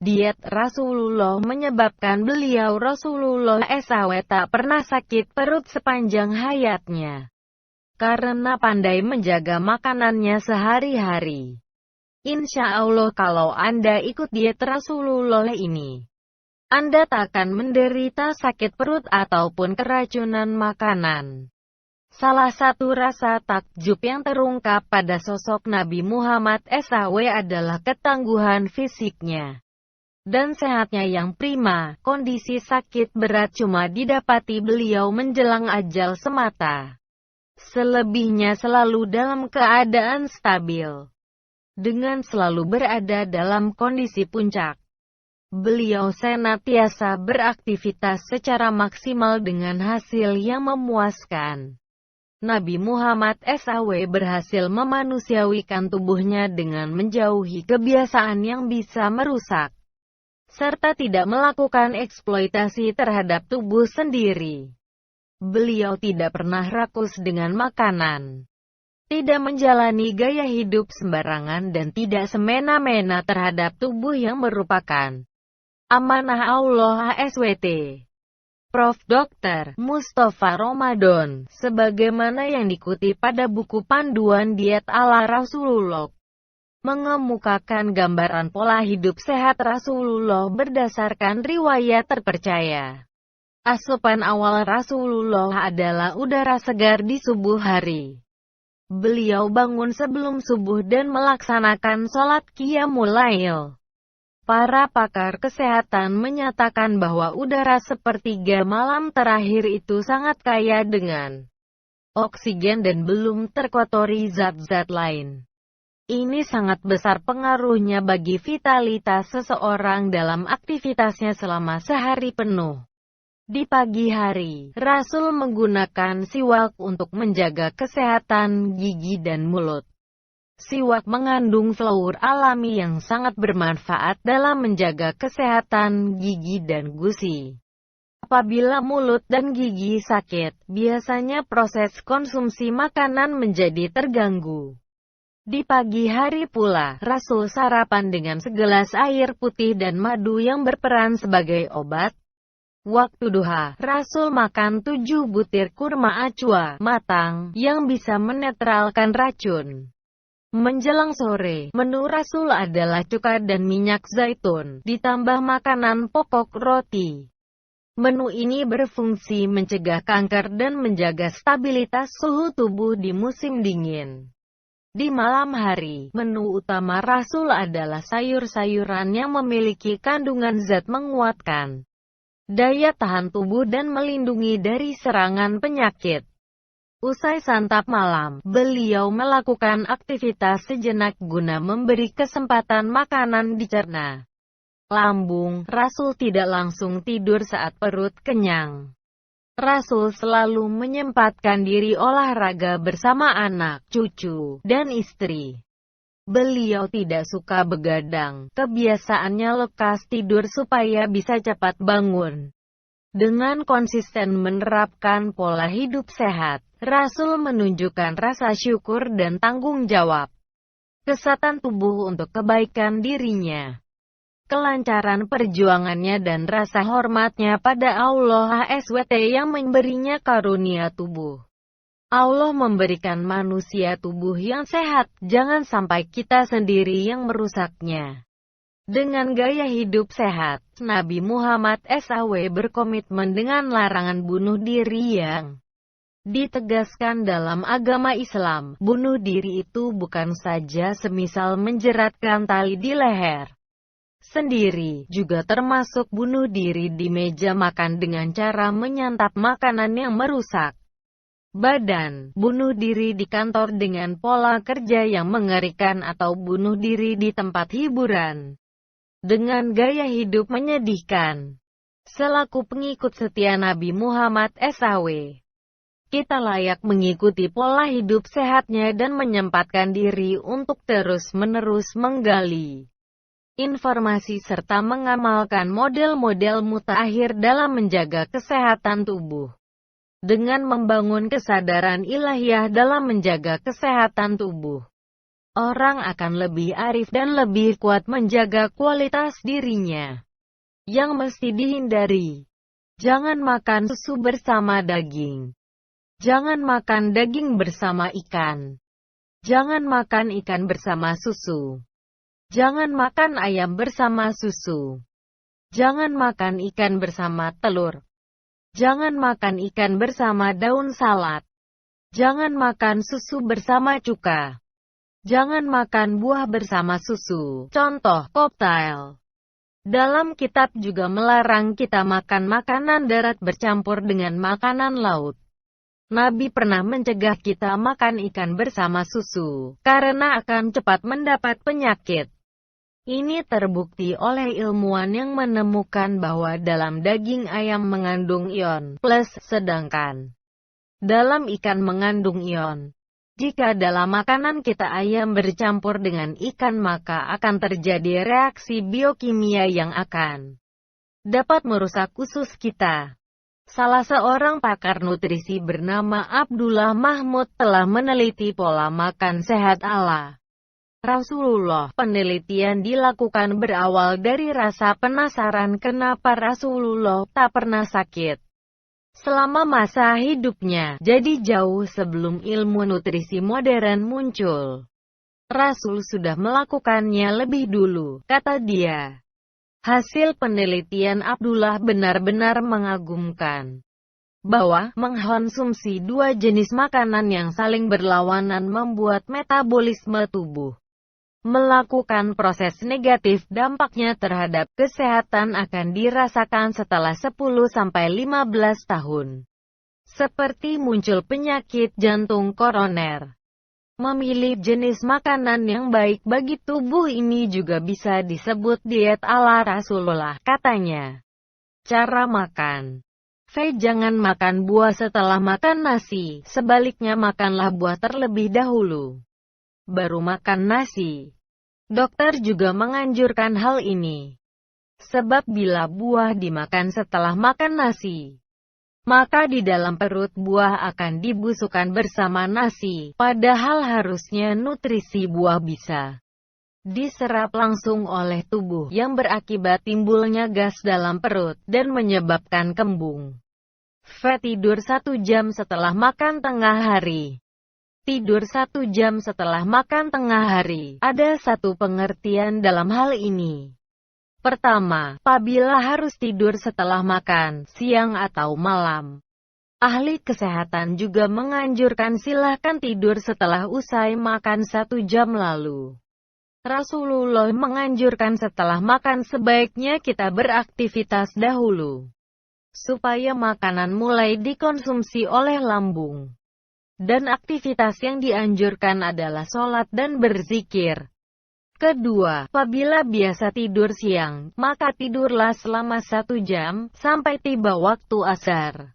Diet Rasulullah menyebabkan Rasulullah SAW tak pernah sakit perut sepanjang hayatnya. Karena pandai menjaga makanannya sehari-hari. Insya Allah kalau Anda ikut diet Rasulullah ini, Anda tak akan menderita sakit perut ataupun keracunan makanan. Salah satu rasa takjub yang terungkap pada sosok Nabi Muhammad SAW adalah ketangguhan fisiknya dan sehatnya yang prima. Kondisi sakit berat cuma didapati beliau menjelang ajal semata. Selebihnya selalu dalam keadaan stabil, dengan selalu berada dalam kondisi puncak. Beliau senantiasa beraktivitas secara maksimal dengan hasil yang memuaskan. Nabi Muhammad SAW berhasil memanusiawikan tubuhnya dengan menjauhi kebiasaan yang bisa merusak, serta tidak melakukan eksploitasi terhadap tubuh sendiri. Beliau tidak pernah rakus dengan makanan, tidak menjalani gaya hidup sembarangan dan tidak semena-mena terhadap tubuh yang merupakan amanah Allah SWT. Prof. Dr. Mustafa Ramadan, sebagaimana yang dikutip pada buku panduan diet ala Rasulullah, mengemukakan gambaran pola hidup sehat Rasulullah berdasarkan riwayat terpercaya. Asupan awal Rasulullah adalah udara segar di subuh hari. Beliau bangun sebelum subuh dan melaksanakan sholat qiyamul lail. Para pakar kesehatan menyatakan bahwa udara sepertiga malam terakhir itu sangat kaya dengan oksigen dan belum terkotori zat-zat lain. Ini sangat besar pengaruhnya bagi vitalitas seseorang dalam aktivitasnya selama sehari penuh. Di pagi hari, Rasul menggunakan siwak untuk menjaga kesehatan gigi dan mulut. Siwak mengandung fluor alami yang sangat bermanfaat dalam menjaga kesehatan gigi dan gusi. Apabila mulut dan gigi sakit, biasanya proses konsumsi makanan menjadi terganggu. Di pagi hari pula, Rasul sarapan dengan segelas air putih dan madu yang berperan sebagai obat. Waktu duha, Rasul makan 7 butir kurma ajwa matang yang bisa menetralkan racun. Menjelang sore, menu Rasul adalah cuka dan minyak zaitun, ditambah makanan pokok roti. Menu ini berfungsi mencegah kanker dan menjaga stabilitas suhu tubuh di musim dingin. Di malam hari, menu utama Rasul adalah sayur-sayuran yang memiliki kandungan zat menguatkan daya tahan tubuh dan melindungi dari serangan penyakit. Usai santap malam, beliau melakukan aktivitas sejenak guna memberi kesempatan makanan dicerna. Lambung, Rasul tidak langsung tidur saat perut kenyang. Rasul selalu menyempatkan diri olahraga bersama anak, cucu, dan istri. Beliau tidak suka begadang, kebiasaannya lekas tidur supaya bisa cepat bangun. Dengan konsisten menerapkan pola hidup sehat, Rasul menunjukkan rasa syukur dan tanggung jawab kesehatan tubuh untuk kebaikan dirinya, kelancaran perjuangannya dan rasa hormatnya pada Allah SWT yang memberinya karunia tubuh. Allah memberikan manusia tubuh yang sehat, jangan sampai kita sendiri yang merusaknya. Dengan gaya hidup sehat, Nabi Muhammad SAW berkomitmen dengan larangan bunuh diri yang ditegaskan dalam agama Islam. Bunuh diri itu bukan saja semisal menjeratkan tali di leher sendiri, juga termasuk bunuh diri di meja makan dengan cara menyantap makanan yang merusak badan, bunuh diri di kantor dengan pola kerja yang mengerikan, atau bunuh diri di tempat hiburan dengan gaya hidup menyedihkan. Selaku pengikut setia Nabi Muhammad SAW, kita layak mengikuti pola hidup sehatnya dan menyempatkan diri untuk terus-menerus menggali informasi serta mengamalkan model-model mutakhir dalam menjaga kesehatan tubuh. Dengan membangun kesadaran ilahiyah dalam menjaga kesehatan tubuh, orang akan lebih arif dan lebih kuat menjaga kualitas dirinya. Yang mesti dihindari: jangan makan susu bersama daging. Jangan makan daging bersama ikan. Jangan makan ikan bersama susu. Jangan makan ayam bersama susu. Jangan makan ikan bersama telur. Jangan makan ikan bersama daun salad. Jangan makan susu bersama cuka. Jangan makan buah bersama susu. Contoh, koktail. Dalam kitab juga melarang kita makan makanan darat bercampur dengan makanan laut. Nabi pernah mencegah kita makan ikan bersama susu, karena akan cepat mendapat penyakit. Ini terbukti oleh ilmuwan yang menemukan bahwa dalam daging ayam mengandung ion plus, sedangkan dalam ikan mengandung ion. Jika dalam makanan kita ayam bercampur dengan ikan, maka akan terjadi reaksi biokimia yang akan dapat merusak usus kita. Salah seorang pakar nutrisi bernama Abdullah Mahmud telah meneliti pola makan sehat ala Rasulullah. Penelitian dilakukan berawal dari rasa penasaran kenapa Rasulullah tak pernah sakit selama masa hidupnya. Jadi jauh sebelum ilmu nutrisi modern muncul, Rasul sudah melakukannya lebih dulu, kata dia. Hasil penelitian Abdullah benar-benar mengagumkan, bahwa mengkonsumsi dua jenis makanan yang saling berlawanan membuat metabolisme tubuh melakukan proses negatif. Dampaknya terhadap kesehatan akan dirasakan setelah 10-15 tahun. Seperti muncul penyakit jantung koroner. Memilih jenis makanan yang baik bagi tubuh ini juga bisa disebut diet ala Rasulullah, katanya. Cara makan: jangan makan buah setelah makan nasi, sebaliknya makanlah buah terlebih dahulu, baru makan nasi. Dokter juga menganjurkan hal ini. Sebab bila buah dimakan setelah makan nasi, maka di dalam perut buah akan dibusukkan bersama nasi, padahal harusnya nutrisi buah bisa diserap langsung oleh tubuh, yang berakibat timbulnya gas dalam perut, dan menyebabkan kembung. Tidur 1 jam setelah makan tengah hari. Tidur 1 jam setelah makan tengah hari. Ada satu pengertian dalam hal ini. Pertama, apabila harus tidur setelah makan, siang atau malam. Ahli kesehatan juga menganjurkan silahkan tidur setelah usai makan 1 jam lalu. Rasulullah menganjurkan setelah makan sebaiknya kita beraktivitas dahulu, supaya makanan mulai dikonsumsi oleh lambung. Dan aktivitas yang dianjurkan adalah sholat dan berzikir. Kedua, apabila biasa tidur siang, maka tidurlah selama 1 jam, sampai tiba waktu asar.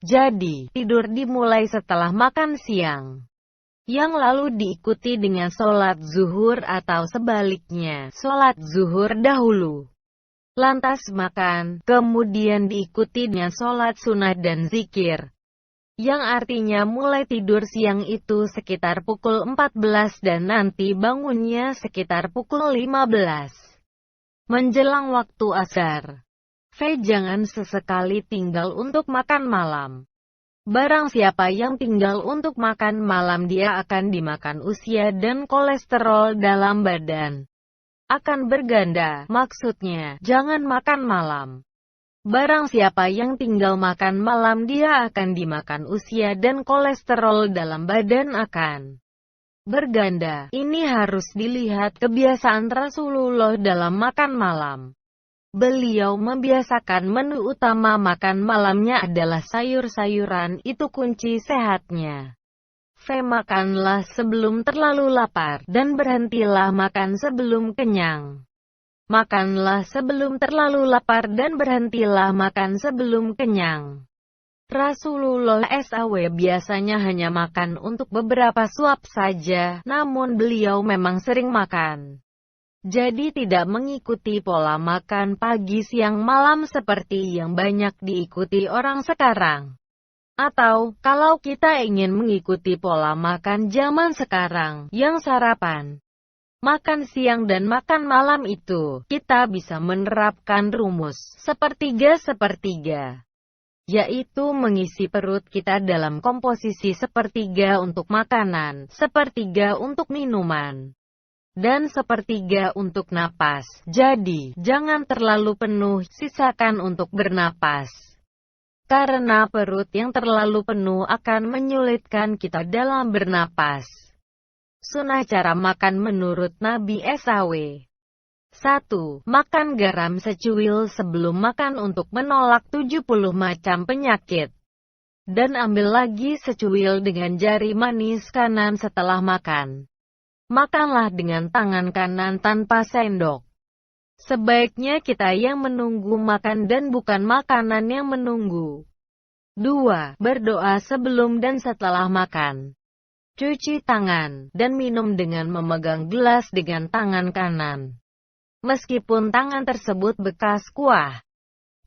Jadi, tidur dimulai setelah makan siang, yang lalu diikuti dengan sholat zuhur atau sebaliknya, sholat zuhur dahulu, lantas makan, kemudian diikuti dengan sholat sunnah dan zikir. Yang artinya mulai tidur siang itu sekitar pukul 14 dan nanti bangunnya sekitar pukul 15. Menjelang waktu asar, jangan sesekali tinggal untuk makan malam. Barang siapa yang tinggal untuk makan malam, dia akan dimakan usia dan kolesterol dalam badan akan berganda. Maksudnya, jangan makan malam. Barang siapa yang tinggal makan malam, dia akan dimakan usia dan kolesterol dalam badan akan berganda. Ini harus dilihat kebiasaan Rasulullah dalam makan malam. Beliau membiasakan menu utama makan malamnya adalah sayur-sayuran, itu kunci sehatnya. Makanlah sebelum terlalu lapar, dan berhentilah makan sebelum kenyang. Makanlah sebelum terlalu lapar dan berhentilah makan sebelum kenyang. Rasulullah SAW biasanya hanya makan untuk beberapa suap saja, namun beliau memang sering makan. Jadi tidak mengikuti pola makan pagi siang malam seperti yang banyak diikuti orang sekarang. Atau, kalau kita ingin mengikuti pola makan zaman sekarang, yang sarapan, makan siang dan makan malam itu, kita bisa menerapkan rumus sepertiga-sepertiga, yaitu mengisi perut kita dalam komposisi sepertiga untuk makanan, sepertiga untuk minuman, dan sepertiga untuk napas. Jadi, jangan terlalu penuh, sisakan untuk bernapas. Karena perut yang terlalu penuh akan menyulitkan kita dalam bernapas. Sunah cara makan menurut Nabi SAW. 1. Makan garam secuil sebelum makan untuk menolak 70 macam penyakit. Dan ambil lagi secuil dengan jari manis kanan setelah makan. Makanlah dengan tangan kanan tanpa sendok. Sebaiknya kita yang menunggu makan dan bukan makanan yang menunggu. 2. Berdoa sebelum dan setelah makan. Cuci tangan, dan minum dengan memegang gelas dengan tangan kanan. Meskipun tangan tersebut bekas kuah.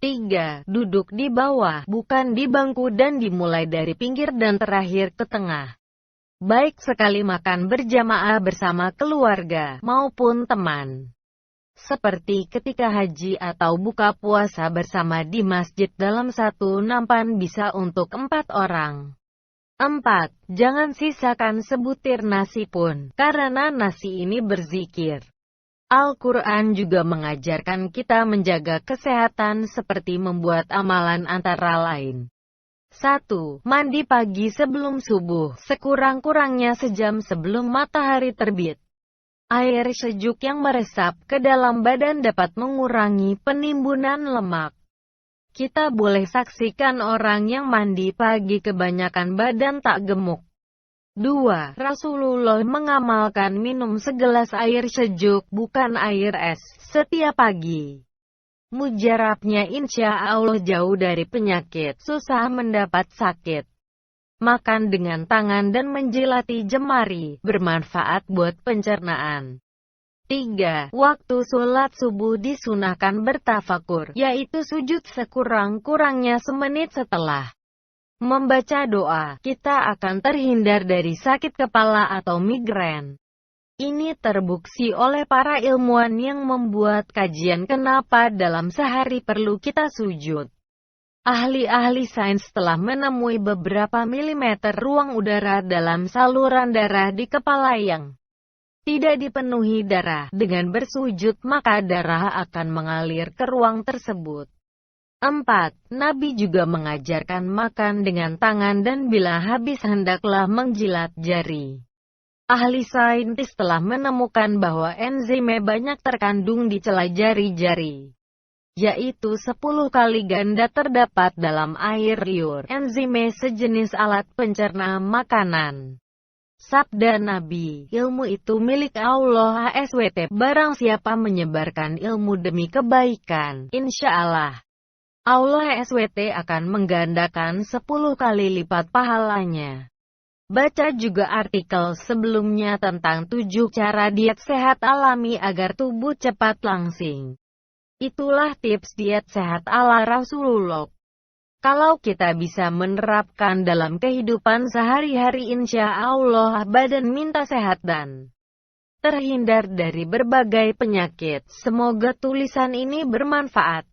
3. Duduk di bawah, bukan di bangku dan dimulai dari pinggir dan terakhir ke tengah. Baik sekali makan berjamaah bersama keluarga, maupun teman. Seperti ketika haji atau buka puasa bersama di masjid dalam satu nampan bisa untuk 4 orang. 4. Jangan sisakan sebutir nasi pun, karena nasi ini berzikir. Al-Quran juga mengajarkan kita menjaga kesehatan seperti membuat amalan antara lain. 1. Mandi pagi sebelum subuh, sekurang-kurangnya sejam sebelum matahari terbit. Air sejuk yang meresap ke dalam badan dapat mengurangi penimbunan lemak. Kita boleh saksikan orang yang mandi pagi kebanyakan badan tak gemuk. 2. Rasulullah mengamalkan minum segelas air sejuk, bukan air es, setiap pagi. Mujarabnya insya Allah jauh dari penyakit, susah mendapat sakit. Makan dengan tangan dan menjilati jemari, bermanfaat buat pencernaan. 3. Waktu sholat subuh disunahkan bertafakur, yaitu sujud sekurang-kurangnya semenit setelah membaca doa. Kita akan terhindar dari sakit kepala atau migrain. Ini terbukti oleh para ilmuwan yang membuat kajian kenapa dalam sehari perlu kita sujud. Ahli-ahli sains telah menemui beberapa milimeter ruang udara dalam saluran darah di kepala yang tidak dipenuhi darah. Dengan bersujud maka darah akan mengalir ke ruang tersebut. 4. Nabi juga mengajarkan makan dengan tangan dan bila habis hendaklah menjilat jari. Ahli saintis telah menemukan bahwa enzim banyak terkandung di celah jari-jari, yaitu 10 kali ganda terdapat dalam air liur. Enzim sejenis alat pencerna makanan. Sabda Nabi, ilmu itu milik Allah SWT. Barang siapa menyebarkan ilmu demi kebaikan, insya Allah SWT akan menggandakan 10 kali lipat pahalanya. Baca juga artikel sebelumnya tentang 7 cara diet sehat alami agar tubuh cepat langsing. Itulah tips diet sehat ala Rasulullah. Kalau kita bisa menerapkan dalam kehidupan sehari-hari insya Allah badan minta sehat dan terhindar dari berbagai penyakit. Semoga tulisan ini bermanfaat.